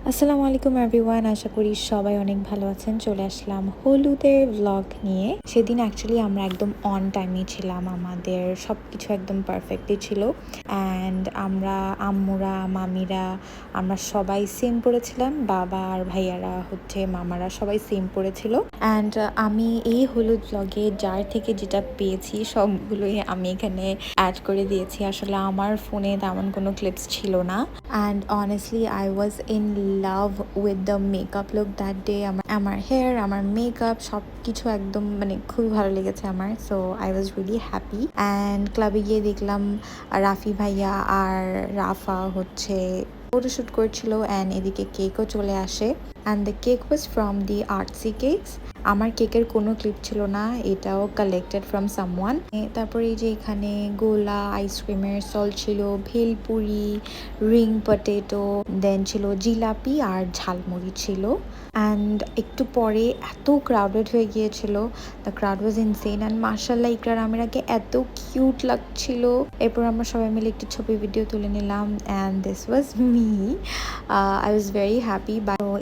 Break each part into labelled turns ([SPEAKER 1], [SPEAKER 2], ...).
[SPEAKER 1] আসসালামু আলাইকুম এভরিওয়ান, আশা করি সবাই অনেক ভালো আছেন। চলে আসলাম হলুদের ব্লগ নিয়ে। সেদিন অ্যাকচুয়ালি আমরা একদম অন টাইমে ছিলাম, আমাদের সব কিছু একদম পারফেক্টই ছিল। অ্যান্ড আমরা আম্মুরা মামিরা আমরা সবাই সেম পড়েছিলাম, বাবা আর ভাইয়ারা মামারা সবাই সেম পড়েছিল। অ্যান্ড আমি এই হলুদ ব্লগে যার থেকে যেটা পেয়েছি সবগুলোই আমি এখানে অ্যাড করে দিয়েছি। আসলে আমার ফোনে তেমন কোনো ক্লিপস ছিল না। And honestly I was in love with the makeup look that day. আমার হেয়ার, আমার মেকআপ সব কিছু একদম খুবই ভালো লেগেছে আমার। So I was really happy. And ক্লাবে গিয়ে দেখলাম রাফি ভাইয়া আর রাফা ফটোশ্যুট করছিল। অ্যান্ড এদিকে কেকও চলে আসে। And the cake was from the Artsy Cakes. আমার কেকের কোনো ক্লিপ ছিল না, এটাও কালেক্টেড ফ্রম সামওয়ান। তারপরে এই যে এখানে গোলা আইসক্রিমের স্টল ছিল, ভেলপুরি, রিং পটেটো, দেন ছিল জিলাপি আর ঝালমুড়ি ছিল। অ্যান্ড একটু পরে এত ক্রাউডেড হয়ে গিয়েছিল, the crowd was insane. And মার্শাল্লাহ ইকরার আমিরাকে এত কিউট লাগছিল। এরপর আমরা সবাই মিলে একটু ছবি ভিডিও তুলে নিলাম। And this was me. I was very happy.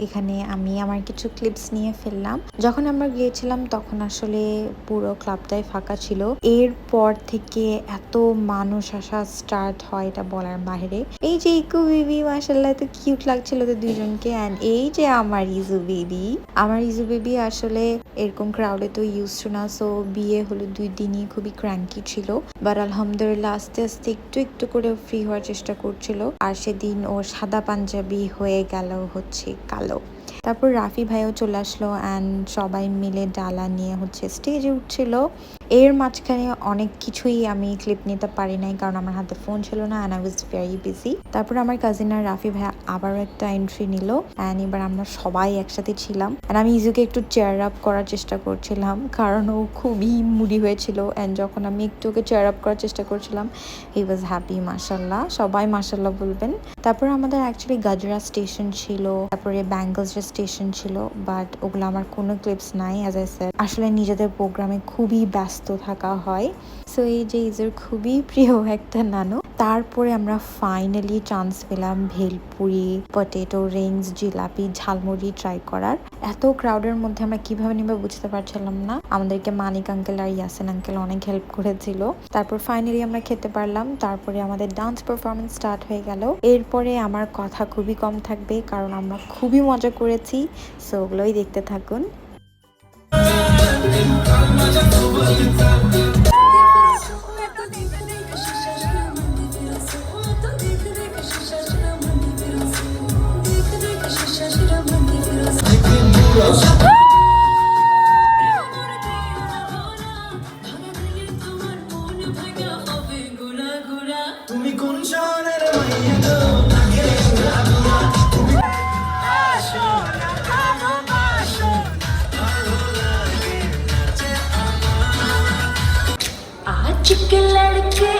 [SPEAKER 1] এখানে আমি আমার কিছু ক্লিপস নিয়ে ফেললাম। যখন আমরা গিয়েছিলাম তখন আসলে পুরো ক্লাবটাই ফাঁকা ছিল। এরপর থেকে এত মানুষ আসা স্টার্ট হয় এটা বলার বাইরে। এই যে ইকু বেবি, মাশাআল্লাহ এত কিউট লাগছিল তো দুইজনকে। অ্যান্ড এই যে আমার ইজু বেবি আসলে এরকম ক্রাউডে তো ইউজ টু না। সো বিয়ে হলো 2 দিনই খুবই ক্র্যাঙ্কি ছিল, বাট আলহামদুলিল্লাহ আস্তে আস্তে একটু একটু করে ফ্রি হওয়ার চেষ্টা করছিল। আর সেদিন ও সাদা পাঞ্জাবি হয়ে গেল কালো। তারপর রাফি ভাইও চলে আসলো। অ্যান্ড সবাই মিলে ডালা নিয়ে স্টেজে উঠছিল। এর মাঝখানে অনেক কিছুই আমি ক্লিপ নিতে পারি নাই, কারণ আমার হাতে ফোন ছিল না। And I was very busy. তারপর আমার কাজিন আর রাফি ভাই আবারও একটা এন্ট্রি নিল। অ্যান্ড এবার আমরা সবাই একসাথে ছিলাম। অ্যান্ড আমি ইজুকে একটু চেয়ার আপ করার চেষ্টা করছিলাম, কারণ ও খুবই মুডি হয়েছিল। অ্যান্ড যখন আমি একটু ওকে চেয়ার আপ করার চেষ্টা করছিলাম, হি ওয়াজ হ্যাপি। মাশাল্লাহ, সবাই মাশাল্লাহ বলবেন। তারপর আমাদের অ্যাকচুয়ালি গাজরা স্টেশন ছিল, তারপরে ব্যাঙ্গলস স্টেশন ছিল, বাট ওগুলো আমার কোনো ক্লিপস নাই। অ্যাজ আই সেড, আসলে নিজেদের প্রোগ্রামে খুবই ব্যস্ত থাকা হয়। সো এই যে ইজুর খুবই প্রিয় একটা নানু। তারপরে আমরা ফাইনালি চান্স পেলাম bhelpuri, potato rings, jilapi, jhalmuri try করার। এত ক্রাউডের মধ্যে আমরা কিভাবে নিবে বুঝতে পারছিলাম না। আমাদেরকে মানিক আঙ্কেল আর ইয়াসিন আঙ্কেল অনেক হেল্প করেছিল। তারপর ফাইনালি আমরা খেতে পারলাম। তারপরে আমাদের ডান্স পারফরমেন্স স্টার্ট হয়ে গেল। এরপরে আমার কথা খুবই কম থাকবে, কারণ আমরা খুবই মজা করেছি। সো ওগুলোই দেখতে থাকুন।
[SPEAKER 2] তুমি কোন শহরের মাইয়া গো?
[SPEAKER 3] आज के लड़के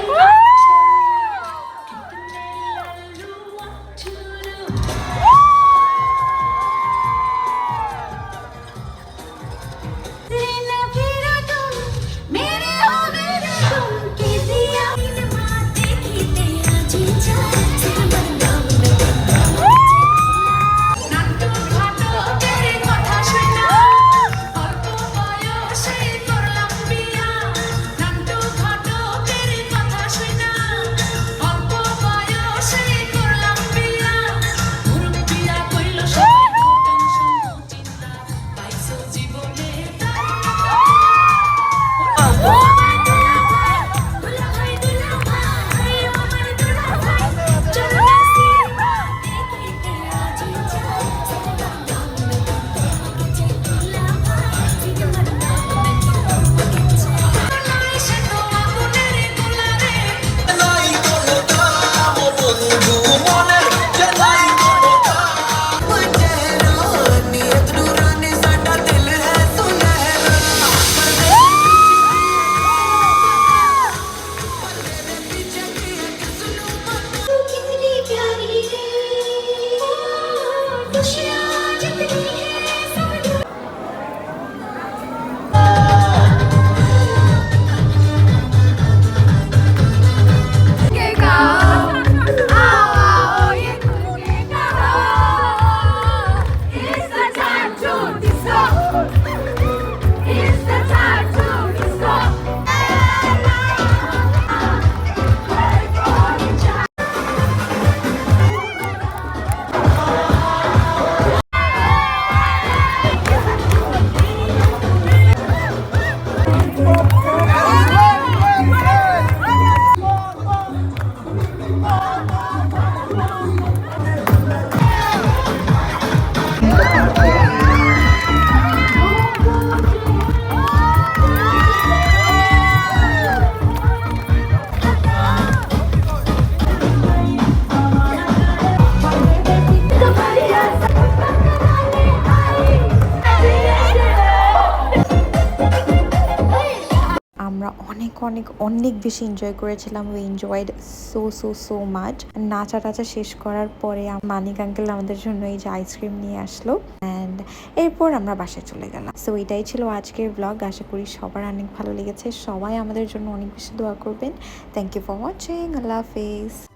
[SPEAKER 1] অনেক অনেক বেশি এনজয় করেছিলাম। We enjoyed so so so much. নাচা টাচা শেষ করার পরে মানিক আঙ্কেল আমাদের জন্য এই যে আইসক্রিম নিয়ে আসলো অ্যান্ড এরপর আমরা বাসায় চলে গেলাম। সো এটাই ছিল আজকের ব্লগ। আশা করি সবার অনেক ভালো লেগেছে। সবাই আমাদের জন্য অনেক বেশি দোয়া করবেন। Thank you for watching. আল্লাহ হাফেজ।